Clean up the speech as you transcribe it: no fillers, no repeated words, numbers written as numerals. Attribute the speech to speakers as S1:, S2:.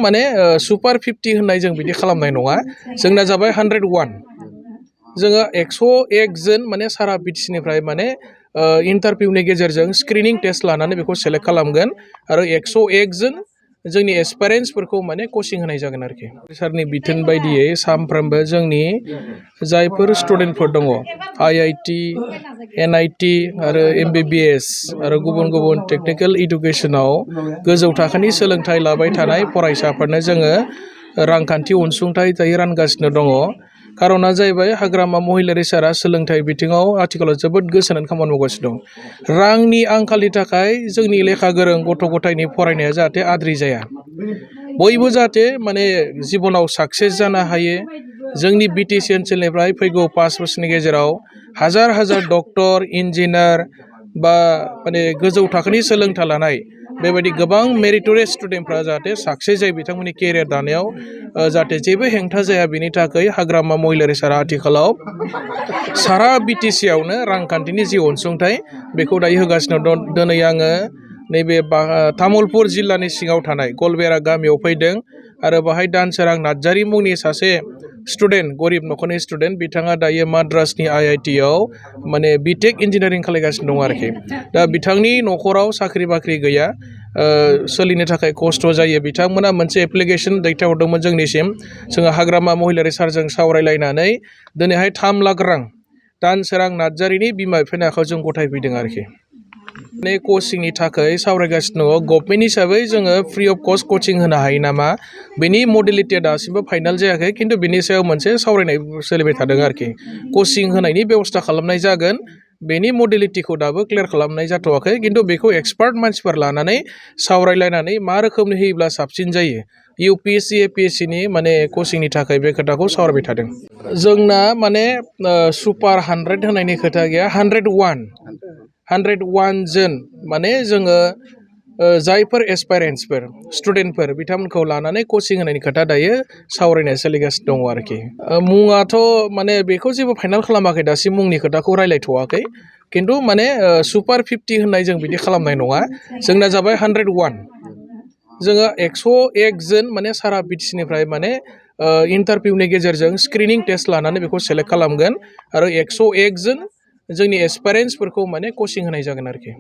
S1: माने सुपार 50 होननाय जों बिदि खालामनाय नङा जोंना जाबाय 101 जोङो 101 जन माने सारा बिटिसिनिफ्राय माने इन्टारभिउनि गेजेरजों स्क्रिनिं टेस्ट लानानै बेखौ सेलेक्ट खालामगोन आरो 101 जन जोंनि एसपिरेन्ट्सफोरखौ माने कचिं होनाय जागोन आरोखि सारनि बिथोन बायदियै सानफ्रोमबो जोंनि जायफोर स्टुडेन्टफोर दङ IIT NIT आरो MBBS आरो गुबुन गुबुन टेक्निकेल इडुकेसनाव गोजौ थाखोनि सोलोंथाइ लाबाय थानाय फरायसाफोरनो जोङो रांखान्थि अनसुंथाइ दायो रानगासिनो दङ खारना जाहैबाय हाग्रामा महिलारि सारा सोलोंथाइ बिथिङाव आथिखालाव जोबोद गोसो होनानै खामानि मावगासिनो दं रांनि आंखालनि थाखाय जोंनि लेखा गोरों गथ' गथायनि फरायनाया जाहाथे आद्रि जाया बयबो जाहाथे माने जिबनाव साक्सेस जानो हायो जोंनि BTC ओनसोलनिफ्राय फैगौ 5 बोसोरनि गेजेराव हाजार हाजार डक्टर इन्जिनियार बा माने गोजौ थाखोनि सोलोंथाइ लानाय बेबायदि गोबां मेरिटरियास स्टुडेन्टफ्रा जाहाथे साक्सेस जायो बिथांमोननि केरियार दानायाव जाहाथे जेबो हेंथा जाया बेनि थाखाय हाग्रामा महिलारि सारा आथिखालाव सारा BTC आवनो रांखान्थिनि जि अनसुंथाइ बेखौ दायो होगासिनो दं दिनै आङो नैबे तामुलपुर जिल्लानि सिङाव थानाय गलबेरा गामियाव फैदों आरो बाहाय दानसोरां नार्जारी मुंनि सासे स्टुडेन्ट गरिब नखरनि स्टुडेन्ट बिथाङा दायो माद्रासनि IIT आव माने BTech इन्जिनियारिं खालामगासिनो दं आरोखि दा बिथांनि नखराव साख्रि बाख्रि गैया सोलिनो थाखाय खस्थ' जायो बिथांमोना मोनसे एप्लिकेसन दैथायहरदोंमोन जोंनिसिम जोङो हाग्रामा महिलारि सारजों सावरायलायनानै दिनैहाय 3 लाख रां दानसोरां नार्जारीनि बिमा बिफानि आखायाव जों गथायफैदों आरोखि माने कचिंनि थाखाय सावरायगासिनो दङ गभर्नमेन्ट हिसाबै जोङो फ्रि अफ कस्ट कचिं होनो हायो नामा बेनि मडेलिटिया दासिमबो फाइनाल जायाखै खिन्थु बेनि सायाव मोनसे सावरायनाय सोलिबाय थादों आरोखि कचिं होनायनि बेबस्था खालामनाय जागोन बेनि मडेलिटिखौ दाबो क्लियार खालामनाय जाथ'वाखै खिन्थु बेखौ एक्सपार्ट मानसिफोर लानानै सावरायलायनानै मा रोखोमनि होयोब्ला साबसिन जायो UPSC APSC नि माने कचिंनि थाखाय बे खोथाखौ सावरायबाय थादों जोंना माने सुपार 100 होनायनि खोथा गैया 101 जन माने जोङो जायफोर एसपायरेन्ट्सफोर स्टुडेन्टफोर बिथांमोनखौ लानानै कचिं होनायनि खोथा दायो सावरायनाय सोलिगासिनो दङ आरोखि मुङाथ' माने बेखौ जेबो फाइनाल खालामाखै दासिम मुंनि खोथाखौ रायलायथ'वाखै खिन्थु माने सुपार 50 होननाय जों बिदि खालामनाय नङा जोंना जाबाय 101 जोङो 101 जन माने सारा बिटिसिनिफ्राय माने इन्टारभिउनि गेजेरजों स्क्रिनिं टेस्ट लानानै बेखौ सेलेक्ट खालामगोन आरो 101 जन जोंनि एसपिरेन्ट्सफोरखौ माने कचिं होनाय जागोन आरोखि